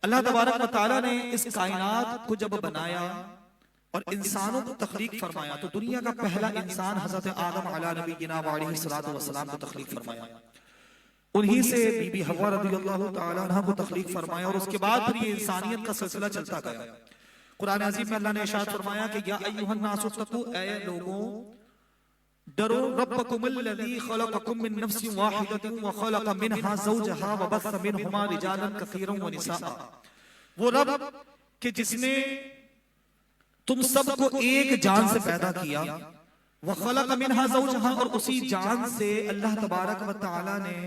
अल्लाह तबारक व तआला ने इस कायनात को जब बनाया और इंसानों को तख्लीक फरमाया तो दुनिया का पहला इंसान हजरत आदम अला नबीना व अलैहि सलातो व सलाम को तख्लीक फरमाया। उन्हीं से बीबी हव्वा रज़ियल्लाहु तआला अन्हा को तख्लीक फरमाया और उसके बाद फिर ये इंसानियत का सिलसिला चलता गया। कुरान अज़ीम में अल्लाह ने इरशाद फरमाया कि या अय्युहन नासु तक़ू, ऐ लोगों डरो, रब्बकुमुल्लज़ी खलक़कुम मिन नफ्सिन वाहिदतिन व खलक़ मिनहा ज़ौजहा व बस्स मिनहुमा रिजालन कसीरन व निसाअ। वो रब कि जिसने तुम सबको एक जान से पैदा किया, व खलक़ मिनहा ज़ौजहा, और उसी जान से अल्लाह तबारक व तआला ने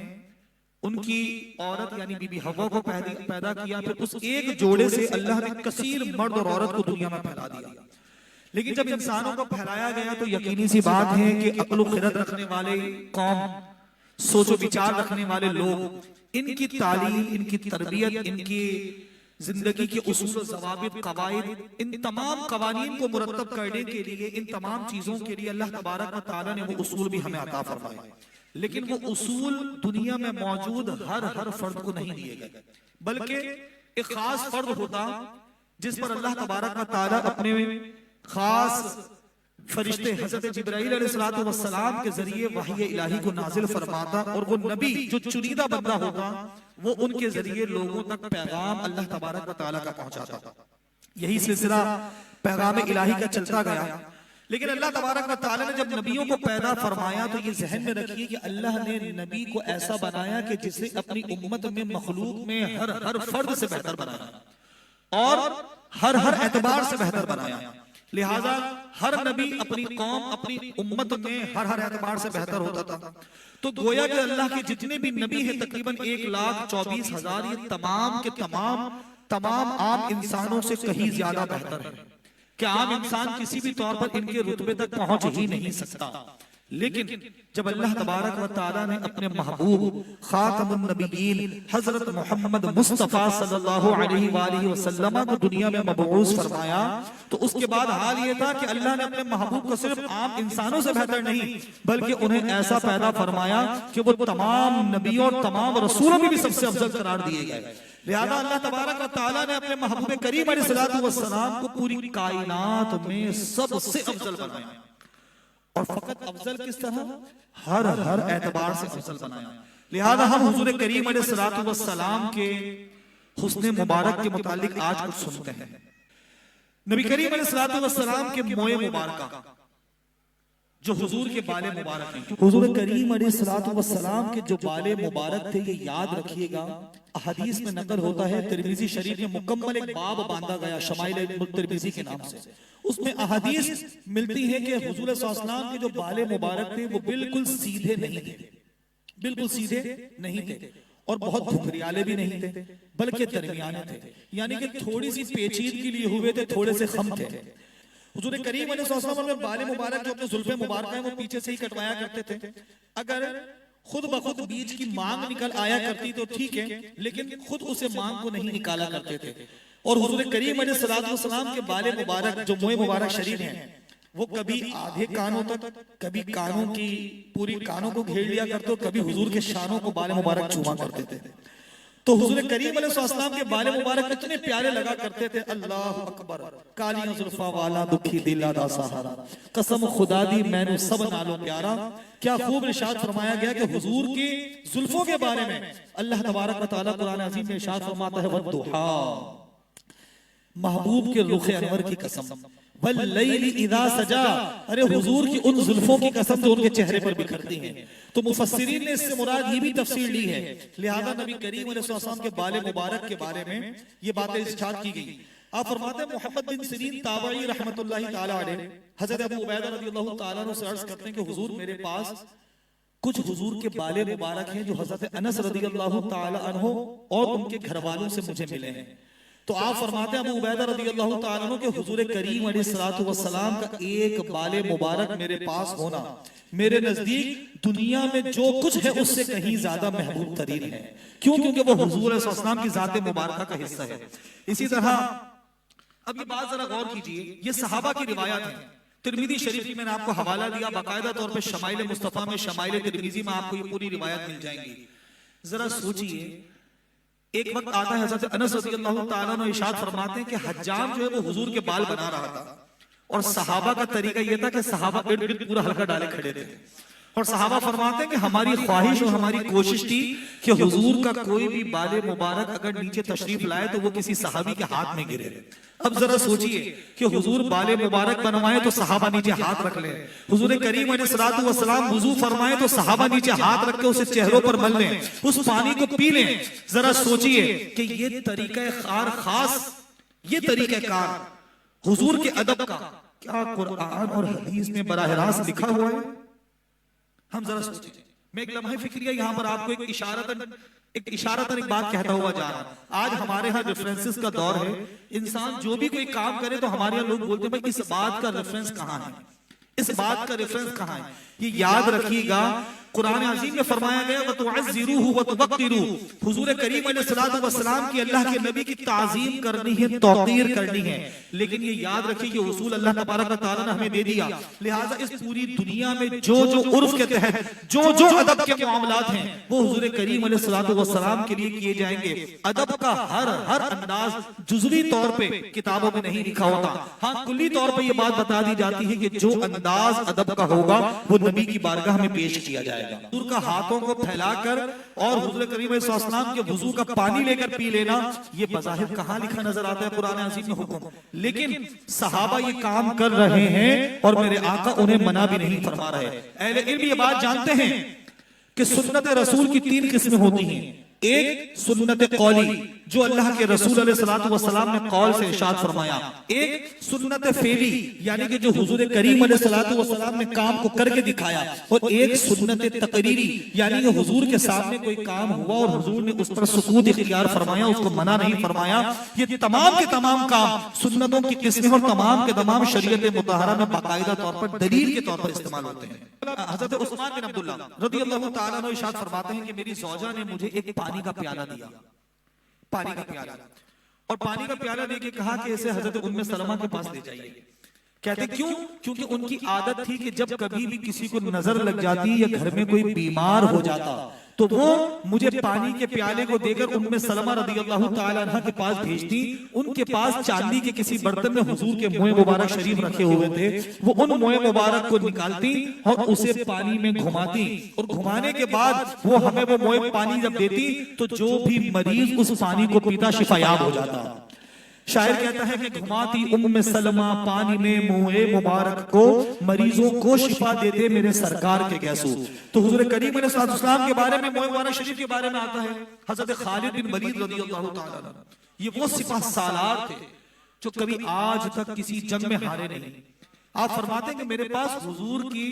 उनकी औरत यानी बीबी हव्वा को पैदा किया। फिर उस एक जोड़े से अल्लाह ने कसीर मर्द और औरत को दुनिया में फैला दिया। लेकिन जब इंसानों को फैलाया गया तो यकीनी सी बात है कि अक्ल खिरत रखने वाले कौम, सोचो विचार रखने वाले लोग, इनकी तालीम, इनकी तरबियत, इनकी जिंदगी के उसूल, ज़वाबित, कवायद, इन तमाम कवानीन को मुरत्तब करने के लिए, इन तमाम चीजों के लिए अल्लाह तबारक व तआला ने वो उसूल भी हमें अता फरमाए। लेकिन वो उसूल दुनिया में मौजूद हर फर्द को नहीं दिए गए, बल्कि एक खास फर्द होता जिस पर अल्लाह तबारक व तआला अपने खास फरिश्ते हजरत जिब्राईल अलैहिस्सलातु वस्सलाम के जरिए वही इलाही को नाजिल फरमाता, और वो नबी जो चुनीदा बंदा होगा वो उनके जरिए लोगों तक पैगाम अल्लाह तबारक व तआला का पहुंचाता। यही सिलसिला पैगाम इलाही का चलता गया। लेकिन अल्लाह तबारक व तआला ने जब नबियों को पैदा फरमाया तो ये जहन में रखिए कि अल्लाह ने नबी को ऐसा बनाया कि जिसे अपनी उम्मत में, मखलूक में हर फर्द से बेहतर बनाया और हर एतबार से बेहतर बनाया। लिहाजा हर नबी अपनी कौम, अपनी उम्मत में हर एतबार से बेहतर होता था। तो गोया कि अल्लाह के जितने भी नबी हैं तकरीबन 1,24,000, ये तमाम के तमाम आम इंसानों से कहीं ज्यादा बेहतर है कि आम इंसान किसी भी तौर पर इनके रुतबे तक पहुंच ही नहीं सकता। लेकिन जब अल्लाह तबारक व तआला ने अपने महबूब खातमुन नबिय्यीन हजरत मोहम्मद मुस्तफा सल्लल्लाहु अलैहि वसल्लम को दुनिया में मबऊस फरमाया तो उसके बाद हाल ये था कि अल्लाह ने अपने महबूब को सिर्फ आम इंसानों से बेहतर नहीं बल्कि उन्हें ऐसा पैदा फरमाया कि वो तमाम नबियों और तमाम रसूलों में भी सबसे अफजल करार दिए गए। लिहाजा अल्लाह तबारक व तआला ने अपने महबूब करीम अलैहिस्सलातु वस्सलाम को पूरी कायनात में सबसे अफजल बनाया, और फकत अफजल किस तरह, हर एतबार से अफजल बनाया। लिहाजा हम हुजूर करीम अलैहिस्सलातु वस्सलाम के हुस्न मुबारक के मुतालिक आज कुछ सुनते हैं। नबी करीम अलैहिस्सलातु वस्सलाम के मोए मुबारक जो हुजूर के बाले मुबारक हैं, हुजूर करीम अलैहिस्सलातु वस्सलाम के जो बाले मुबारक थे, ये याद रखिएगा। हदीस में नकल होता है, तिरमिजी शरीफ में मुकम्मल एक बाब बांधा गया शमाइल तिरमिजी के नाम से। उसमें अहदीस मिलती है कि हुजूर सल्लल्लाहु अलैहि वसल्लम के जो बाले मुबारक थे वो बिल्कुल सीधे नहीं थे, बिल्कुल सीधे नहीं थे और बहुत घुघरियाले भी नहीं थे, बल्कि दरमियाने थे, यानी कि थोड़ी सी पेचीदगी लिए हुए थे, थोड़े से खम थे। हुजूर करीम अलैहि सल्लल्लाहु अलैहि वसल्लम बाले मुबारक जो अपने जुल्फे मुबारक हैं वो पीछे से ही कटवाया करते थे। अगर खुद बखुद बीच की मांग निकल आया करती तो ठीक है, लेकिन खुद उसे मांग को नहीं निकाला करते थे। और हुजूर करीम अलैहिस्सलातु वस्सलाम के बाले मुबारक जो मोए मुबारक शरीर हैं वो कभी आधे कानों तक, कभी कानों की पूरी कानों को घेर लिया करते, कभी हुजूर के शानों को बाले मुबारक चूमा करते थे। तो हुजूर करीम अलैहिस्सलाम के बाले मुबारक इतने प्यारे लगा करते थे, अल्लाह अकबर, कालियां जुल्फा वाला दुखी दिला दा सहारा, कसम खुदा दी मैनू सब नालों प्यारा। क्या खूब इरशाद फरमाया गया कि हुजूर की जुल्फों के बारे में अल्लाह तबारक व तआला कुरान अज़ीम में इरशाद फरमाता है, वद्दुहा, महबूब के रुख अनवर की कसम, वल्लैलि इज़ा सजा, अरे हुजूर की उन जुल्फों की कसम जो उनके चेहरे पर बिखरती हैं। तो मुफस्सिरीन ने इससे मुराद ये भी तफसीर ली है। लिहाजा नबी करीम अलैहि सल्लम के बाले मुबारक के बारे में ये बातें इरशाद की गई। आप फरमाते हैं मोहम्मद बिन सिरीन ताबई रहमतुल्लाहि ताला अलैह हजरत अबू उबैदा रज़ियल्लाहु ताला अन्हु से अर्ज करते हैं कि हुजूर मेरे पास कुछ हुजूर के बाले मुबारक हैं जो हजरत अनस रज़ियल्लाहु ताला अन्हु और उनके घर वालों से मुझे मिले हैं। तो आप फरमाते हैं अबू उबैदा रज़ियल्लाहु ताला अन्हु के हुजूर करीम अलैहिस्सलातु वस्सलाम का एक बाले मुबारक मेरे पास होना मेरे नजदीक दुनिया में जो कुछ है उससे कहीं ज्यादा महबूब तरीन है। क्यों? क्योंकि वो हुजूर सल्लल्लाहु अलैहि वसल्लम की जात मुबारक का हिस्सा है। इसी तरह अब ये बात जरा गौर कीजिए, ये सहाबा की रिवायत है। तिरमिजी शरीफ की मैंने आपको हवाला दिया, बाकायदा तौर पे शमाइल मुस्तफा में, शमाइल तिरमिजी में आपको ये पूरी रिवायत मिल जाएंगी। जरा सोचिए एक वक्त आता है हजरत अनस रज़ी अल्लाह ताला अन्हु इरशाद फरमाते हैं कि हज्जाम जो है वो हुजूर के बाल बना रहा था, और सहाबा का तरीका यह था कि सहाबा इर्द गिर्द पूरा हल्का डाले खड़े थे, और सहाबा फरमाते हैं कि हमारी ख्वाहिश और हमारी कोशिश थी कि हुजूर का कोई भी बाले मुबारक अगर नीचे तशरीफ लाए तो वो किसी सहाबी के हाथ में गिरे। अब जरा सोचिए कि हुजूर बाले मुबारक बनवाए तो सहाबा नीचे हाथ रख ले, हुजूर करीम अलैहिस्सलातु वस्सलाम वुजू फरमाए तो सहाबा नीचे हाथ रख के उसे चेहरों पर मल लें, उस पानी को पी लें। जरा सोचिए कि ये तरीका कार खास, ये तरीका कार हुजूर के अदब का क्या कुरान और हदीस में बराह रास्त लिखा हुआ है? हम जरा सोचिए। मैं एक लम्हा फिक्रिया यहाँ पर आपको एक इशारतन एक बात कहता हुआ जा रहा हूं। आज हमारे यहाँ रेफरेंसेस का दौर है, इंसान जो भी कोई काम करे तो हमारे यहाँ लोग बोलते हैं भाई इस बात का रेफरेंस कहाँ है, इस बात का रेफरेंस कहाँ है। ये याद रखिएगा, कुरान अजीम में फरमाया गया वतुअज़्ज़िरूहु वतुवक्किरूहु, हुजूर करीम अलैहिस्सलातु वस्सलाम की अल्लाह के नबी की ताज़ीम करनी है, तौक़ीर करनी है। लेकिन ये याद रखिए कि उसूल अल्लाह तबारक व तआला ने हमें दे दिया, लिहाजा इस पूरी दुनिया में जो जो उर्फ के तहत जो जो अदब के मामलात हैं वो हुजूर करीम अलैहिस्सलातु वस्सलाम के लिए किए जाएंगे। अदब का हर अंदाज जुज़वी तौर पे किताबों में नहीं लिखा होता, हाँ कुल्ली तौर पर यह बात बता दी जाती है कि जो अंदाज अदब का होगा वो नबी की बारगाह में पेश किया जाएगा। हुजूर का हाथों को फैलाकर और हुजूर करीम अलैहिस्सलाम के वुजू का पानी लेकर पी लेना, ये बज़ाहिर कहाँ लिखा नजर आता है कुरान अज़ीम में हुक्म, लेकिन सहाबा ये काम कर रहे हैं और मेरे आका उन्हें मना भी नहीं फरमा रहे। अहले इल्म ये बात जानते हैं कि सुन्नत रसूल की 3 किस्में होती हैं। एक सुन्नत कौली जो अल्लाह के रसूल अलैहिस्सलातु वस्सलाम ने कौल से इरशाद फरमाया, एक सुन्नत फेली यानी कि जो हुजूर करीम अलैहिस्सलातु वस्सलाम ने काम को करके दिखाया, और एक सुन्नत तकरीरी यानी कि हुजूर के सामने कोई काम हुआ और हुजूर ने उस पर सुकूत इख्तियार फरमाया, उसको मना नहीं फरमाया। ये तमाम के तमाम काम सुन्नतों की किस्में और तमाम के तमाम शरीयत मुतहरा में बाकायदा तौर पर दलील के तौर पर इस्तेमाल होते हैं। हज़रत उस्मान बिन अब्दुल्ला रज़ियल्लाहु ताला अन्हु इरशाद फरमाते हैं कि मेरी ज़ौजा ने मुझे एक पानी का प्याला दिया, पानी का प्याला, और पानी का प्याला देके कहा कि इसे हजरत उम्मे सलमा के पास ले जाइए। कहते क्यों? क्योंकि उनकी आदत थी कि जब कभी भी किसी को नजर लग जाती या घर में कोई बीमार हो जाता तो वो मुझे पानी के प्याले को देकर उम्मे सलमा रज़ियल्लाहु ताला अन्हा के पास भेजती। उनके पास चांदी के किसी बर्तन में हुजूर के मुँह मुबारक शरीफ रखे हुए थे, वो उन मुँह मुबारक को निकालती और उसे पानी में घुमाती, और घुमाने के बाद वो हमें वो मुँह पानी जब देती तो जो भी मरीज उस पानी को पीता शिफायाब हो जाता। शायर कहता है कि घुमाती उम्मे सलमा पानी में मुँह मुबारक को, मरीजों को शिफा देते मेरे सरकार के गैसू। तो हुजूर करीम अलैहिस्सलाम के बारे में मुँह मुबारक शरीफ के बारे में आता है हजरत खालिद बिन वलीद रज़ियल्लाहु ताला अन्हु, ये वो सिपह सालार थे जो कभी आज तक किसी जंग में हारे नहीं। आप फरमाते हैं कि मेरे पास हुजूर की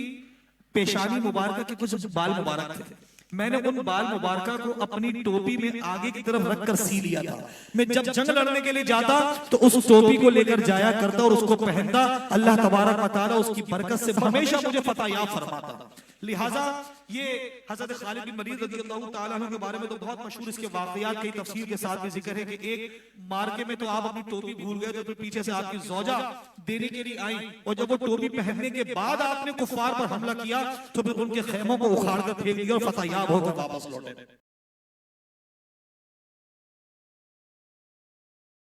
पेशानी मुबारक के कुछ बाल मुबारक थे, मैंने उन बाल मुबारका को अपनी टोपी में आगे की तरफ रखकर सी लिया था। मैं जब जंग लड़ने के लिए जाता तो उस टोपी को लेकर जाया करता और उसको पहनता। अल्लाह तबारक व तआला उसकी बरकत से हमेशा मुझे फतहयाब फरमाता। लिहाजा ये हजरत खालिद बिन वलीद रज़ियल्लाहु ताला अन्हु के बारे में तो बहुत मशहूर इसके वाक़यात कई तफसीर के साथ भी जिक्र है कि एक मार्के में तो आप अपनी टोपी भूल गए, तो फिर पीछे से आपकी ज़ौजा देने के लिए आई, और जब वो टोपी पहनने के बाद आपने कुफार पर हमला किया तो फिर उनके खेमों को उखाड़ कर फेंक दिया और फतहयाब होकर वापस लौटे।